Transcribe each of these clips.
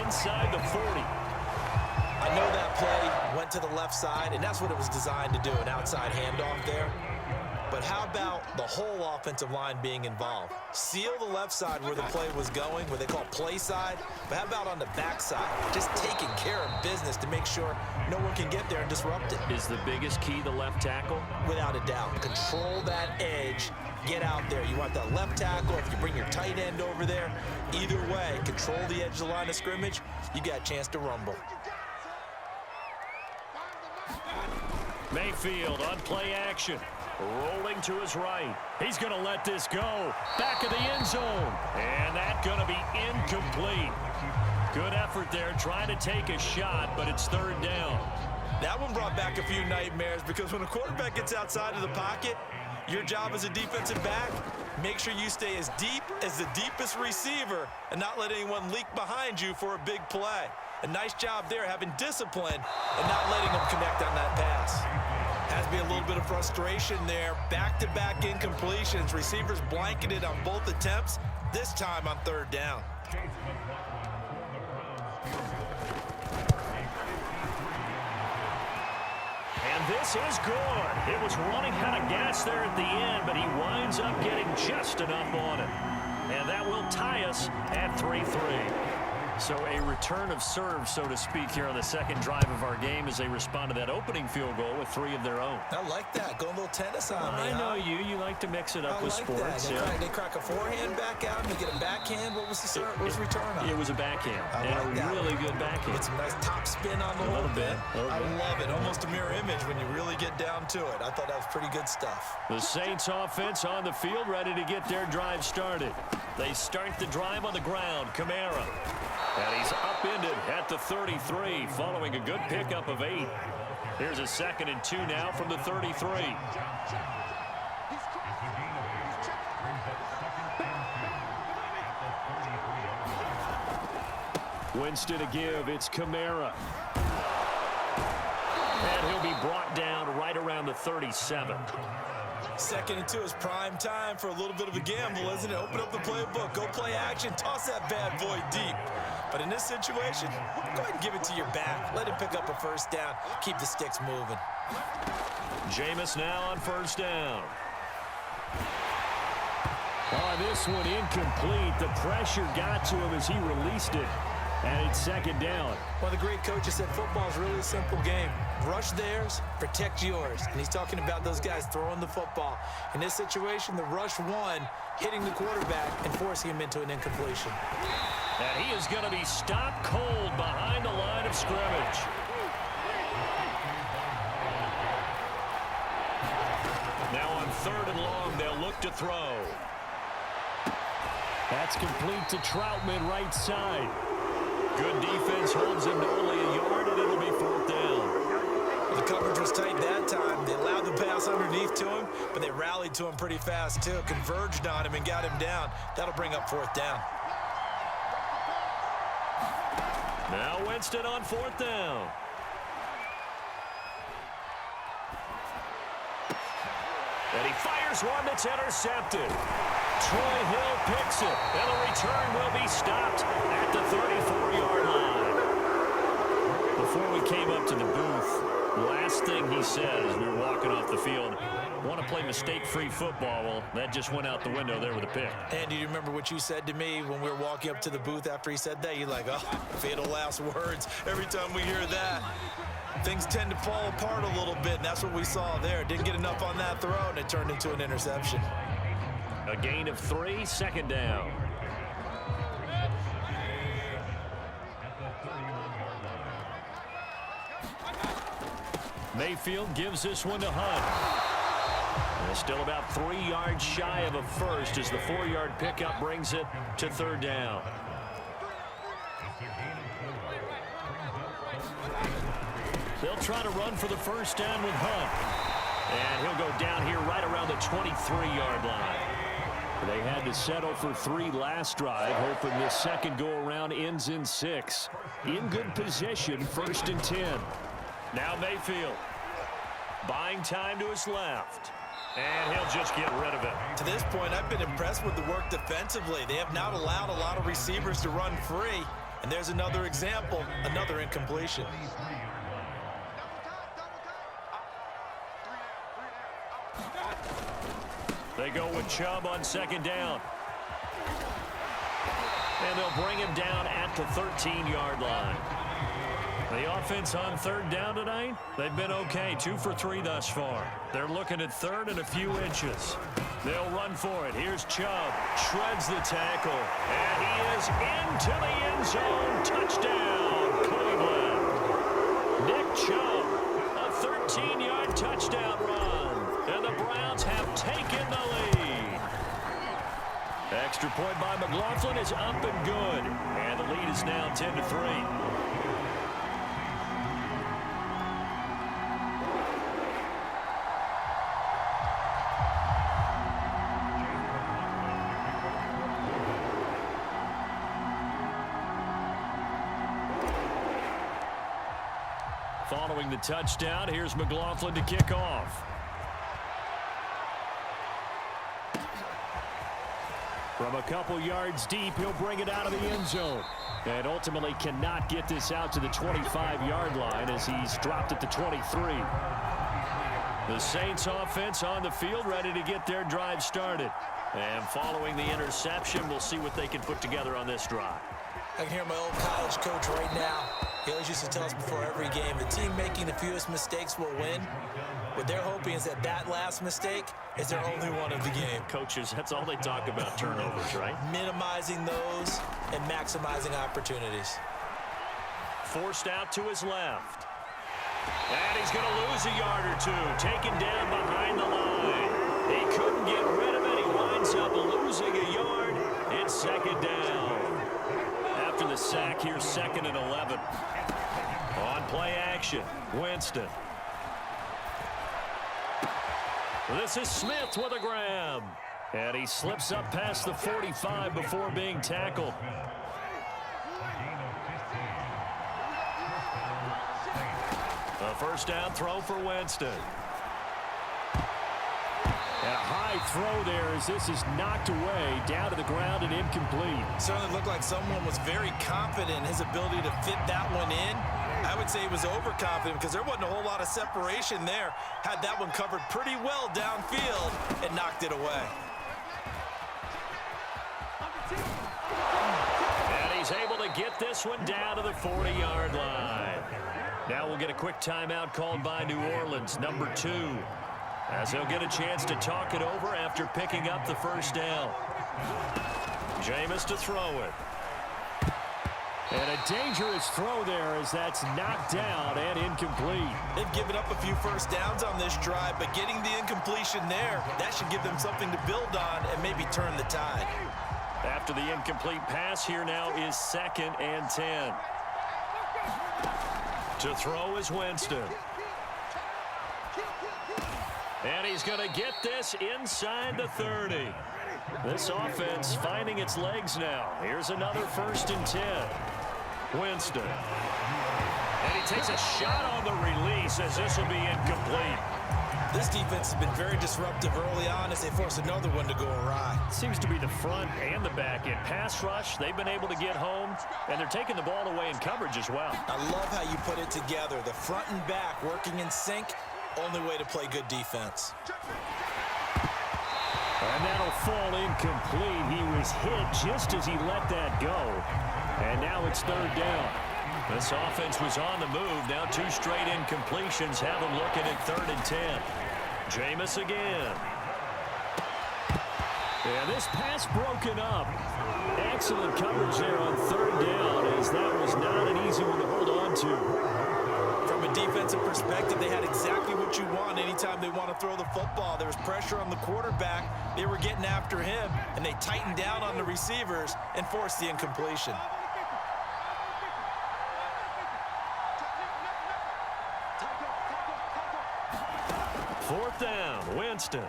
inside the 40. I know that play went to the left side, and that's what it was designed to do, an outside handoff there. But how about the whole offensive line being involved? Seal the left side where the play was going, where they call play side. But how about on the back side? Just taking care of business to make sure no one can get there and disrupt it. Is the biggest key the left tackle? Without a doubt. Control that edge. Get out there. You want that left tackle. If you bring your tight end over there, either way, control the edge of the line of scrimmage, you got a chance to rumble. Mayfield on play action. Rolling to his right. He's going to let this go. Back of the end zone. And that's going to be incomplete. Good effort there trying to take a shot, but it's third down. That one brought back a few nightmares because when a quarterback gets outside of the pocket, your job as a defensive back, make sure you stay as deep as the deepest receiver and not let anyone leak behind you for a big play. A nice job there having discipline and not letting them connect on that pass. Has to be a little bit of frustration there. Back-to-back incompletions. Receivers blanketed on both attempts, this time on third down. And this is good. It was running out of gas there at the end, but he winds up getting just enough on it. And that will tie us at 3-3. So a return of serve, so to speak, here on the second drive of our game as they respond to that opening field goal with 3 of their own. I like that. Go a little tennis on me. I know you. You like to mix it up with sports. They crack a forehand back out and they get a backhand. What was the return on? It was a backhand. And a really good backhand. Get some nice top spin on the whole bit. I love it. Almost a mirror image when you really get down to it. I thought that was pretty good stuff. The Saints offense on the field ready to get their drive started. They start the drive on the ground. Kamara. And he's upended at the 33 following a good pickup of 8. Here's a 2nd and 2 now from the 33. Winston to give. It's Kamara. And he'll be brought down right around the 37. 2nd and 2 is prime time for a little bit of a gamble, isn't it? Open up the playbook. Go play action. Toss that bad boy deep. But in this situation, go ahead and give it to your back. Let him pick up a first down. Keep the sticks moving. Jameis now on first down. On this one, incomplete. The pressure got to him as he released it. And it's 2nd down. One of the great coaches said football is really a simple game. Rush theirs, protect yours. And he's talking about those guys throwing the football. In this situation, the rush won, hitting the quarterback and forcing him into an incompletion. And he is going to be stopped cold behind the line of scrimmage. Now on 3rd and long, they'll look to throw. That's complete to Troutman, right side. Good defense holds him to only a yard, and it'll be 4th down. The coverage was tight that time. They allowed the pass underneath to him, but they rallied to him pretty fast, too. Converged on him and got him down. That'll bring up 4th down. Now Winston on 4th down. And he fires one that's intercepted. Troy Hill picks it, and the return will be stopped at the 34-yard line. Before we came up to the booth, last thing he said as we were walking off the field, want to play mistake-free football. Well, that just went out the window there with a pick. And do you remember what you said to me when we were walking up to the booth after he said that? You're like, oh, fatal last words. Every time we hear that, things tend to fall apart a little bit, and that's what we saw there. Didn't get enough on that throw, and it turned into an interception. A gain of 3, 2nd down. Mayfield gives this one to Hunt. And still about 3 yards shy of a first as the 4-yard pickup brings it to 3rd down. They'll try to run for the first down with Hunt. And he'll go down here right around the 23-yard line. They had to settle for 3 last drive, hoping this second go-around ends in 6. In good position, 1st and 10. Now Mayfield. Buying time to his left. And he'll just get rid of it. To this point, I've been impressed with the work defensively. They have not allowed a lot of receivers to run free. And there's another example, another incompletion. They go with Chubb on second down. And they'll bring him down at the 13-yard line. The offense on third down tonight, they've been okay. 2 for 3 thus far. They're looking at third and a few inches. They'll run for it. Here's Chubb. Shreds the tackle. And he is into the end zone. Touchdown, Cleveland. Nick Chubb, a 13-yard touchdown run. And the Browns have taken the lead. Extra point by McLaughlin is up and good. And the lead is now 10-3. Following the touchdown, here's McLaughlin to kick off. From a couple yards deep, he'll bring it out of the end zone. And ultimately cannot get this out to the 25-yard line as he's dropped at the 23. The Saints offense on the field, ready to get their drive started. And following the interception, we'll see what they can put together on this drive. I can hear my old college coach right now. He always used to tell us before every game, the team making the fewest mistakes will win. What they're hoping is that that last mistake is their only one of the game. Coaches, that's all they talk about, turnovers, right? Minimizing those and maximizing opportunities. Forced out to his left. And he's going to lose a yard or two. Taken down behind the line. He couldn't get rid of it. He winds up losing a yard. It's second down. After the sack, here's 2nd and 11. On play action, Winston. This is Smith with a grab. And he slips up past the 45 before being tackled. A first down throw for Winston. And a high throw there as this is knocked away, down to the ground and incomplete. Certainly looked like someone was very confident in his ability to fit that one in. I would say he was overconfident because there wasn't a whole lot of separation there. Had that one covered pretty well downfield and knocked it away. And he's able to get this one down to the 40-yard line. Now we'll get a quick timeout called by New Orleans, number 2. As they'll get a chance to talk it over after picking up the first down. Jameis to throw it. And a dangerous throw there as that's knocked down and incomplete. They've given up a few first downs on this drive, but getting the incompletion there, that should give them something to build on and maybe turn the tide. After the incomplete pass, here now is 2nd and 10. To throw is Winston. And he's going to get this inside the 30. This offense finding its legs now. Here's another 1st and 10. Winston. And he takes a shot on the release as this will be incomplete. This defense has been very disruptive early on as they force another one to go awry. Seems to be the front and the back end. Pass rush, they've been able to get home, and they're taking the ball away in coverage as well. I love how you put it together. The front and back working in sync. Only way to play good defense. And that'll fall incomplete. He was hit just as he let that go. And now it's 3rd down. This offense was on the move. Now 2 straight incompletions have them looking at 3rd and 10. Jameis again. And this pass broken up. Excellent coverage there on 3rd down as that was not an easy one to hold on to. From a defensive perspective, they had exactly what you want anytime they want to throw the football. There was pressure on the quarterback. They were getting after him, and they tightened down on the receivers and forced the incompletion. Fourth down, Winston.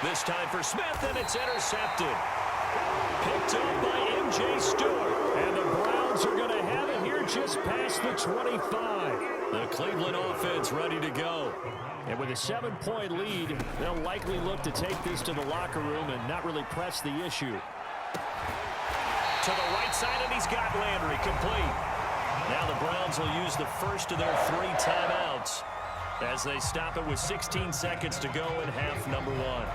This time for Smith, and it's intercepted. Picked up by M.J. Stewart, and the Browns Browns are going to have it here just past the 25. The Cleveland offense ready to go. And with a 7-point lead, they'll likely look to take this to the locker room and not really press the issue. To the right side, and he's got Landry complete. Now the Browns will use the first of their 3 timeouts as they stop it with 16 seconds to go in half number 1.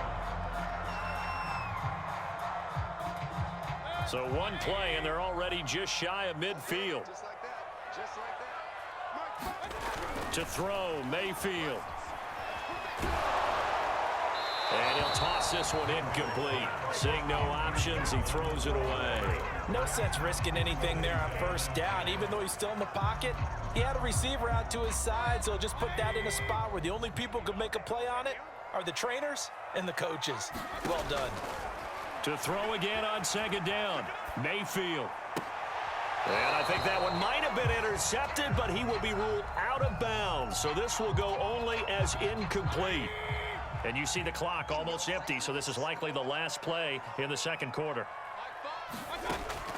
So one play, and they're already just shy of midfield. To throw, Mayfield. And he'll toss this one incomplete. Seeing no options, he throws it away. No sense risking anything there on first down. Even though he's still in the pocket, he had a receiver out to his side, so just put that in a spot where the only people who could make a play on it are the trainers and the coaches. Well done. To throw again on second down, Mayfield. And I think that one might have been intercepted, but he will be ruled out of bounds. So this will go only as incomplete. And you see the clock almost empty, so this is likely the last play in the second quarter.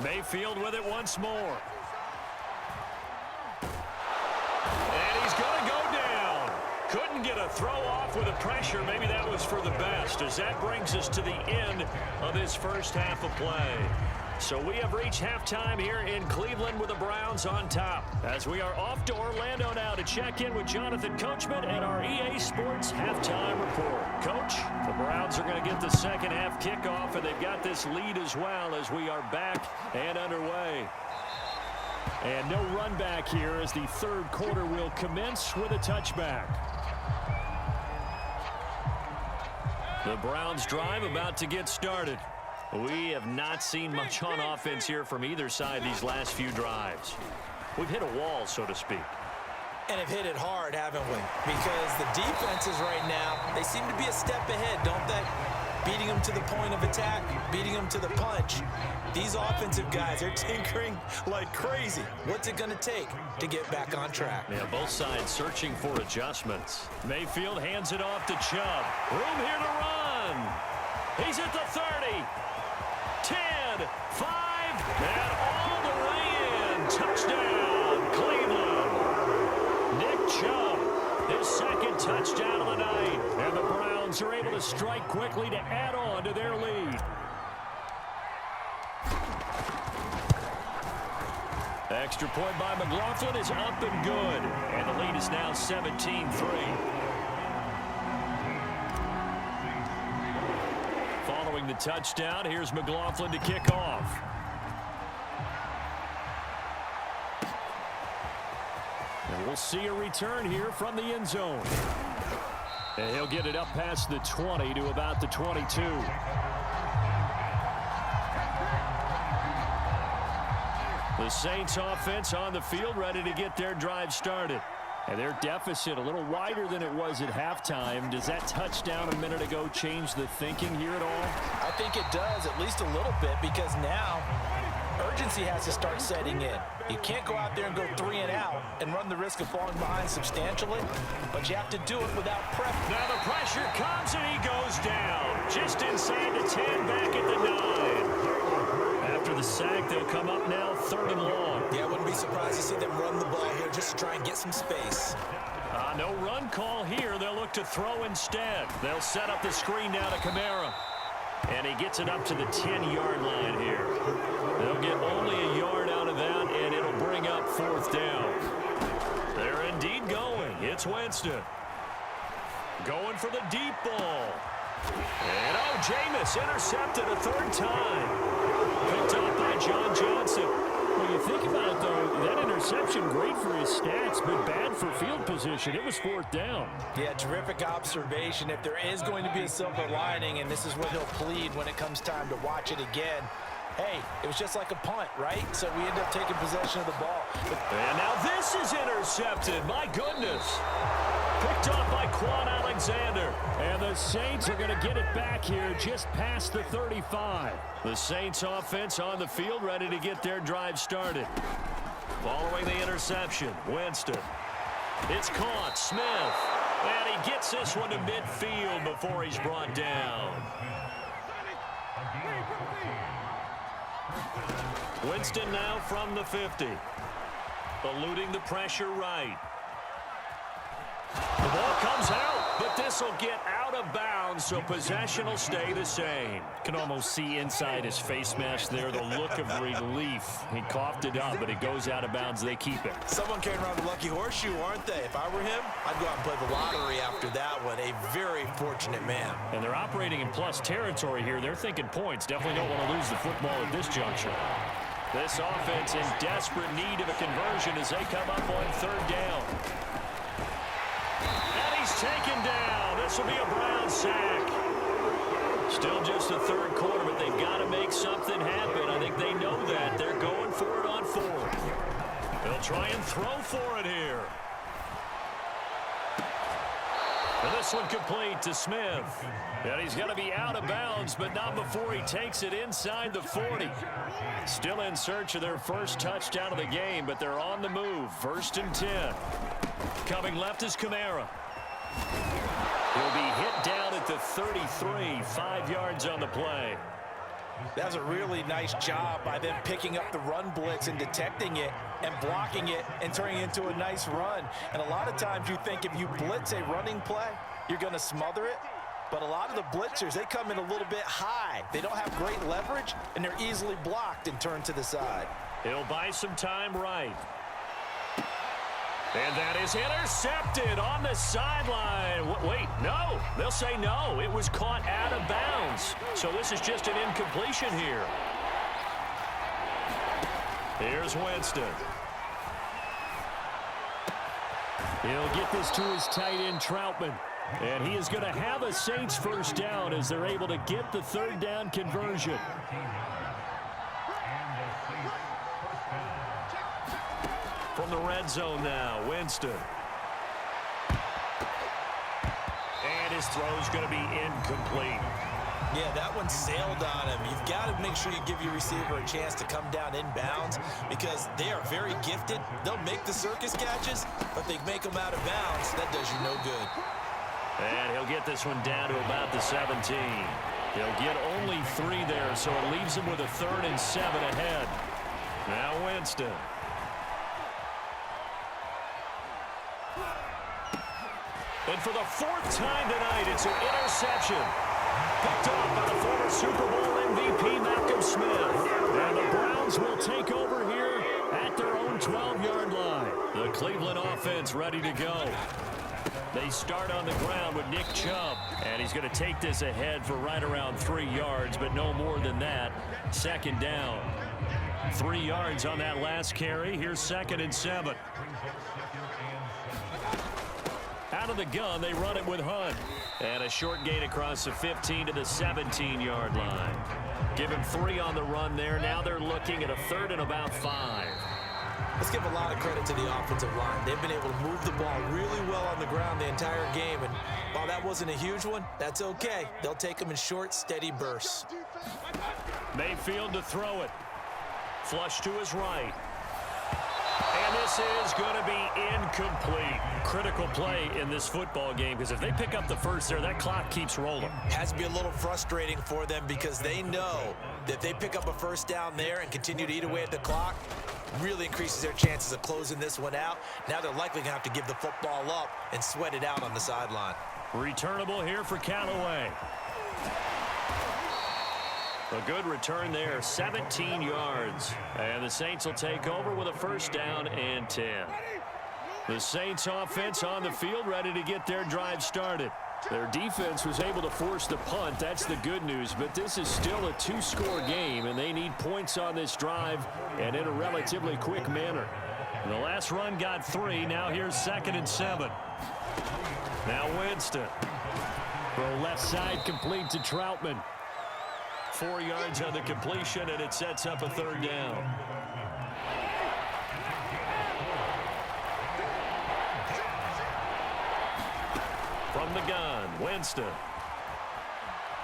Mayfield with it once more. And he's going to go down. Couldn't get a throw off with the pressure. Maybe that was for the best, as that brings us to the end of this first half of play. So we have reached halftime here in Cleveland with the Browns on top, as we are off to Orlando now to check in with Jonathan Coachman and our EA Sports halftime report. Coach, the Browns are going to get the second half kickoff, and they've got this lead as well as we are back and underway. And no run back here as the third quarter will commence with a touchback. The Browns drive about to get started. We have not seen much on offense here from either side these last few drives. We've hit a wall, so to speak. And have hit it hard, haven't we? Because the defenses right now, they seem to be a step ahead, don't they? Beating them to the point of attack, beating them to the punch. These offensive guys are tinkering like crazy. What's it going to take to get back on track? Yeah, both sides searching for adjustments. Mayfield hands it off to Chubb. Room here to run. He's at the 30. 10, 5, and all the way in. Touchdown, Cleveland. Nick Chubb, his second touchdown of the night. And the Browns are able to strike quickly to add on to their lead. Extra point by McLaughlin is up and good. And the lead is now 17-3. Following the touchdown, here's McLaughlin to kick off. And we'll see a return here from the end zone. And he'll get it up past the 20 to about the 22. The Saints offense on the field ready to get their drive started. And their deficit a little wider than it was at halftime. Does that touchdown a minute ago change the thinking here at all? I think it does, at least a little bit, because now urgency has to start setting in. You can't go out there and go 3 and out and run the risk of falling behind substantially, but you have to do it without prep. Now the pressure comes and he goes down. Just inside the 10, back at the 9. After the sack, they'll come up now 3rd and long. Yeah, I wouldn't be surprised to see them run the ball here just to try and get some space. No run call here. They'll look to throw instead. They'll set up the screen now to Kamara. And he gets it up to the 10-yard line here. They'll get only a yard out of that, and it'll bring up 4th down. They're indeed going. It's Winston. Going for the deep ball. And Jameis intercepted a 3rd time. Picked up by John Johnson. When you think about it, though, that interception, great for his stats, but bad for field position. It was 4th down. Yeah, terrific observation. If there is going to be a silver lining, and this is what he'll plead when it comes time to watch it again, hey, it was just like a punt, right? So we end up taking possession of the ball. And now this is intercepted. My goodness. Picked off by Quan Alexander. And the Saints are going to get it back here just past the 35. The Saints offense on the field ready to get their drive started. Following the interception, Winston. It's caught, Smith. And he gets this one to midfield before he's brought down. Winston now from the 50. Eluding the pressure right. The ball comes out, but this will get out of bounds, so possession will stay the same. Can almost see inside his face mask there the look of relief. He coughed it up, but it goes out of bounds. They keep it. Someone carrying around the lucky horseshoe, aren't they? If I were him, I'd go out and play the lottery after that one. A very fortunate man. And they're operating in plus territory here. They're thinking points. Definitely don't want to lose the football at this juncture. This offense in desperate need of a conversion as they come up on third down. And he's taken down. This will be a Brown sack. Still just the third quarter, but they've got to make something happen. I think they know that. They're going for it on fourth. They'll try and throw for it here. And this one complete to Smith. And he's going to be out of bounds, but not before he takes it inside the 40. Still in search of their first touchdown of the game, but they're on the move. 1st and 10. Coming left is Kamara. He'll be hit down at the 33, 5 yards on the play. That was a really nice job by them picking up the run blitz and detecting it and blocking it and turning it into a nice run. And a lot of times you think if you blitz a running play, you're going to smother it. But a lot of the blitzers, they come in a little bit high. They don't have great leverage, and they're easily blocked and turned to the side. He'll buy some time right. And that is intercepted on the sideline. Wait, no. They'll say no. It was caught out of bounds. So this is just an incompletion here. Here's Winston. He'll get this to his tight end, Troutman. And he is going to have a Saints first down as they're able to get the third down conversion. From the red zone now, Winston. And his throw's going to be incomplete. Yeah, that one sailed on him. You've got to make sure you give your receiver a chance to come down inbounds because they are very gifted. They'll make the circus catches, but they make them out of bounds. That does you no good. And he'll get this one down to about the 17. He'll get only 3 there, so it leaves him with a 3rd and 7 ahead. Now Winston. And for the 4th time tonight, it's an interception. Picked off by the former Super Bowl MVP, Malcolm Smith. And the Browns will take over here at their own 12-yard line. The Cleveland offense ready to go. They start on the ground with Nick Chubb, and he's going to take this ahead for right around 3 yards, but no more than that. 2nd down. 3 yards on that last carry. Here's 2nd and 7. Out of the gun, they run it with Hunt. And a short gain across the 15 to the 17-yard line. Give him 3 on the run there. Now they're looking at a 3rd and about 5. Let's give a lot of credit to the offensive line. They've been able to move the ball really well on the ground the entire game. And while that wasn't a huge one, that's okay. They'll take them in short, steady bursts. Mayfield to throw it. Flush to his right. And this is going to be incomplete. Critical play in this football game because if they pick up the first there, that clock keeps rolling. Has to be a little frustrating for them because they know that if they pick up a first down there and continue to eat away at the clock, really increases their chances of closing this one out. Now they're likely going to have to give the football up and sweat it out on the sideline. Returnable here for Callaway. A good return there, 17 yards. And the Saints will take over with a 1st down and 10. The Saints offense on the field ready to get their drive started. Their defense was able to force the punt. That's the good news. But this is still a 2-score game, and they need points on this drive and in a relatively quick manner. And the last run got 3. Now here's 2nd and 7. Now Winston. Throw left side complete to Troutman. 4 yards on the completion, and it sets up a 3rd down. From the gun, Winston.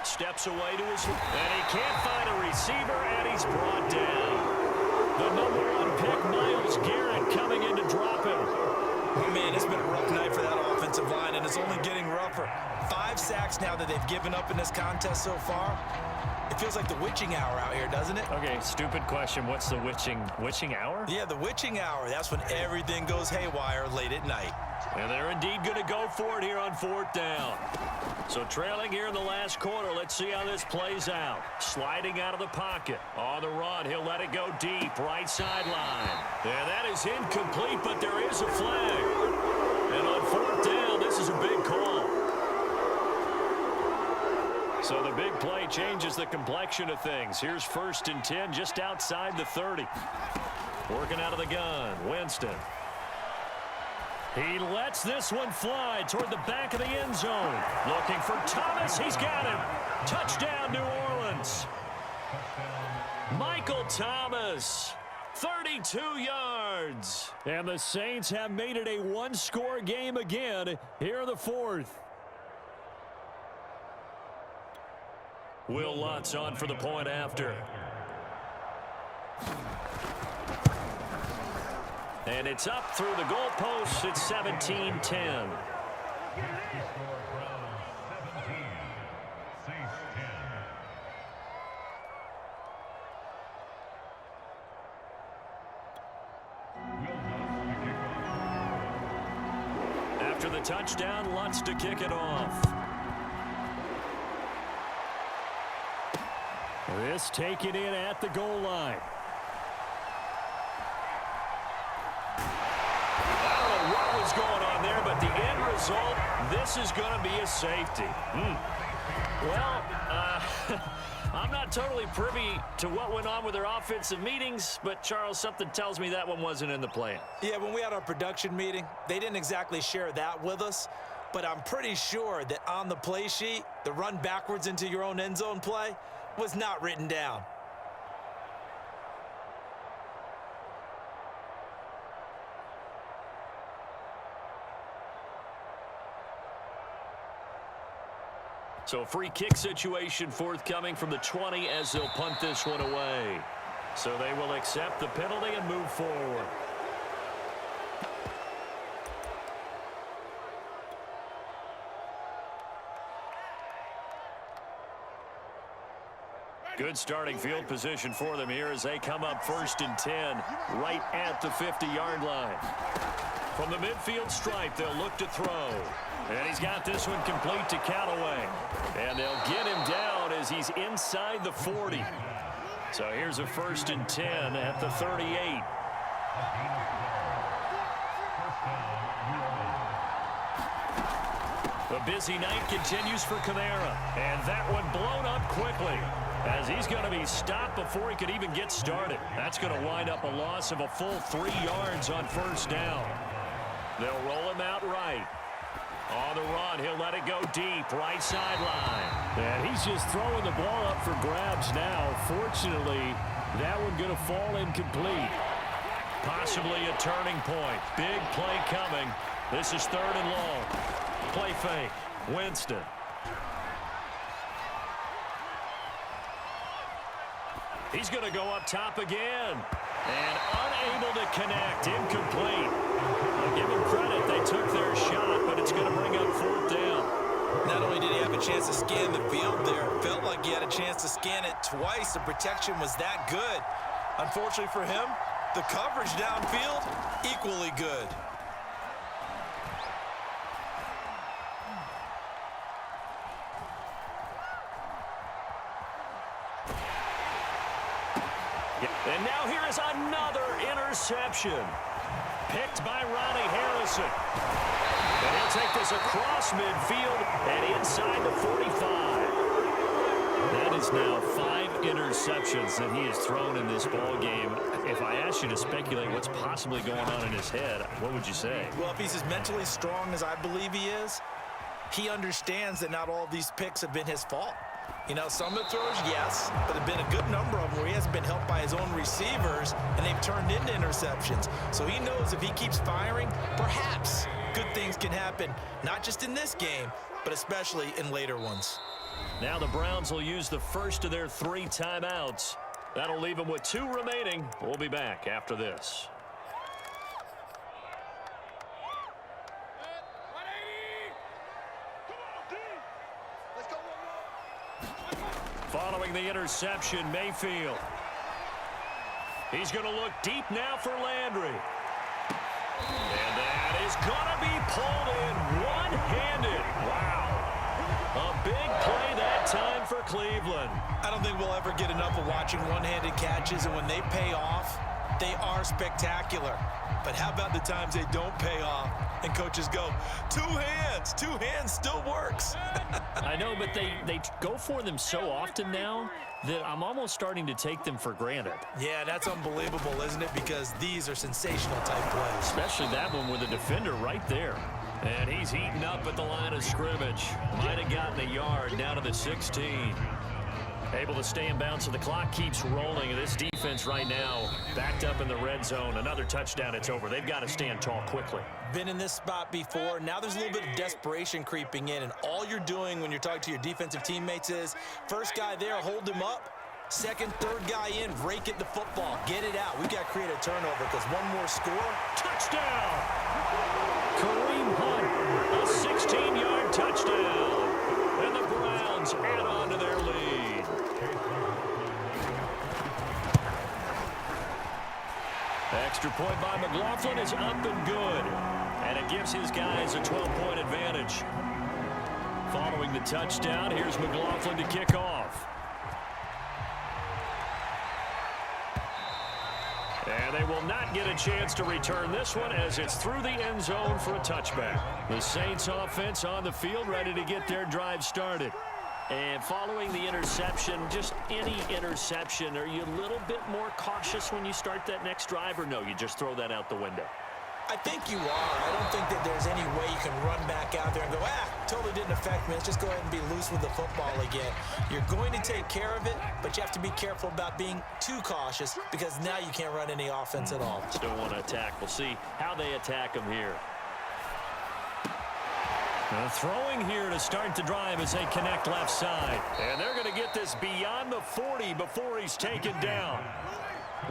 Steps away to his... And he can't find a receiver, and he's brought down. The #1 pick, Myles Garrett, coming in to drop him. Oh, man, it's been a rough night for that offensive line, and it's only getting rougher. 5 sacks now that they've given up in this contest so far. It feels like the witching hour out here, doesn't it? Okay, stupid question. What's the witching hour? Yeah, the witching hour. That's when everything goes haywire late at night. And they're indeed going to go for it here on 4th down. So trailing here in the last quarter. Let's see how this plays out. Sliding out of the pocket. On the run, he'll let it go deep. Right sideline. Yeah, that is incomplete, but there is a flag. And on 4th down, this is a big call. So the big play changes the complexion of things. Here's 1st and 10 just outside the 30. Working out of the gun, Winston. He lets this one fly toward the back of the end zone. Looking for Thomas. He's got him. Touchdown, New Orleans. Michael Thomas, 32 yards. And the Saints have made it a one-score game again here in the 4th. Will Lutz on for the point after. And it's up through the goalposts. It's 17-10. After the touchdown, Lutz to kick it off. This taken in at the goal line. What was going on there, but the end result, this is going to be a safety. Well, I'm not totally privy to what went on with their offensive meetings, but Charles, something tells me that one wasn't in the plan. Yeah, when we had our production meeting, they didn't exactly share that with us, but I'm pretty sure that on the play sheet, the run backwards into your own end zone play was not written down. So free kick situation forthcoming from the 20 as they'll punt this one away. So they will accept the penalty and move forward. Good starting field position for them here as they come up 1st and 10 right at the 50-yard line. From the midfield stripe, they'll look to throw. And he's got this one complete to Callaway. And they'll get him down as he's inside the 40. So here's a 1st and 10 at the 38. The busy night continues for Kamara. And that one blown up quickly as he's going to be stopped before he could even get started. That's going to wind up a loss of a full 3 yards on 1st down. They'll roll him out right. On the run, he'll let it go deep, right sideline. And he's just throwing the ball up for grabs now. Fortunately, that one going to fall incomplete. Possibly a turning point. Big play coming. This is 3rd and long. Play fake. Winston. He's going to go up top again. And unable to connect. Incomplete. I'll give him credit. They took their shot, but it's going to bring up 4th down. Not only did he have a chance to scan the field there, felt like he had a chance to scan it twice. The protection was that good. Unfortunately for him, the coverage downfield, equally good. And now here is another interception. Picked by Ronnie Harrison. And he'll take this across midfield and inside the 45. That is now 5 interceptions that he has thrown in this ball game. If I asked you to speculate what's possibly going on in his head, what would you say? Well, if he's as mentally strong as I believe he is, he understands that not all of these picks have been his fault. You know, some of the throws, yes, but there have been a good number of them where he hasn't been helped by his own receivers, and they've turned into interceptions. So he knows if he keeps firing, perhaps good things can happen, not just in this game, but especially in later ones. Now the Browns will use the first of their 3 timeouts. That'll leave them with 2 remaining. We'll be back after this. Following the interception, Mayfield. He's going to look deep now for Landry. And that is going to be pulled in one-handed. Wow. A big play that time for Cleveland. I don't think we'll ever get enough of watching one-handed catches, and when they pay off, they are spectacular. But how about the times they don't pay off and coaches go, two hands still works. I know, but they go for them so often now that I'm almost starting to take them for granted. Yeah, that's unbelievable, isn't it? Because these are sensational type plays. Especially that one with the defender right there. And he's heating up at the line of scrimmage. Might have gotten a yard down to the 16. Able to stay in bounds, so the clock keeps rolling. This defense right now backed up in the red zone. Another touchdown, it's over. They've got to stand tall quickly. Been in this spot before. Now there's a little bit of desperation creeping in, and all you're doing when you're talking to your defensive teammates is first guy there, hold him up. Second, third guy in, rake it the football. Get it out. We've got to create a turnover because one more score. Touchdown! Kareem Hunt, a 16-yard touchdown. And the Browns add on to their lead. Extra point by McLaughlin is up and good. And it gives his guys a 12-point advantage. Following the touchdown, here's McLaughlin to kick off. And they will not get a chance to return this one as it's through the end zone for a touchback. The Saints offense on the field ready to get their drive started. And following the interception, just any interception, are you a little bit more cautious when you start that next drive, or no, you just throw that out the window? I think you are. I don't think that there's any way you can run back out there and go, totally didn't affect me. Let's just go ahead and be loose with the football again. You're going to take care of it, but you have to be careful about being too cautious because now you can't run any offense at all. Still want to attack. We'll see how they attack them here. Throwing here to start the drive as they connect left side. And they're going to get this beyond the 40 before he's taken down.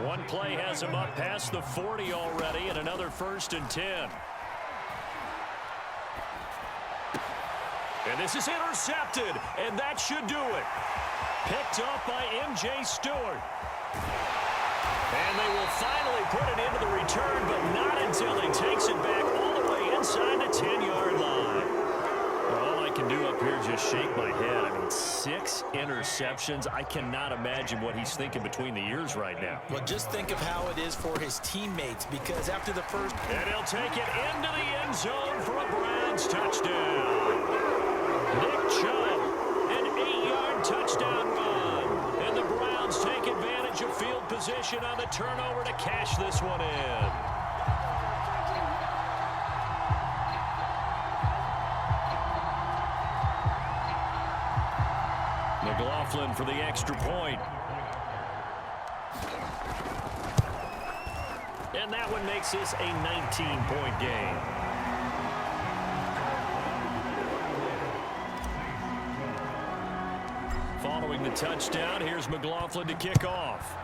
One play has him up past the 40 already, and another 1st and 10. And this is intercepted, and that should do it. Picked up by M.J. Stewart. And they will finally put it into the return, but not until he takes it back all the way inside the 10-yard line. All I can do up here is just shake my head. I mean, 6 interceptions. I cannot imagine what he's thinking between the ears right now. Well, just think of how it is for his teammates, because after the first... And he'll take it into the end zone for a Browns touchdown. Nick Chubb, an 8-yard touchdown run. And the Browns take advantage of field position on the turnover to cash this one in. McLaughlin for the extra point. And that one makes this a 19-point game. Following the touchdown, here's McLaughlin to kick off.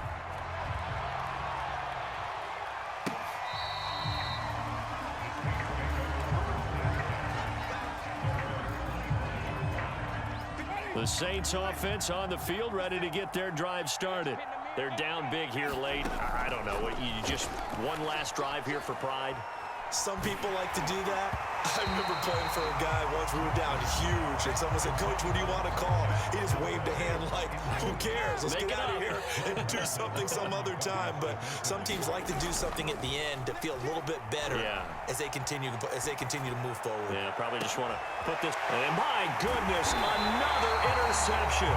The Saints offense on the field ready to get their drive started. They're down big here late. I don't know. You just one last drive here for pride? Some people like to do that. I remember playing for a guy once. We were down huge, and someone said, "Coach, what do you want to call?" He just waved a hand like, "Who cares? Let's get out of here and do something some other time." But some teams like to do something at the end to feel a little bit better as they continue to move forward. Yeah, probably just want to put this. And my goodness, another interception.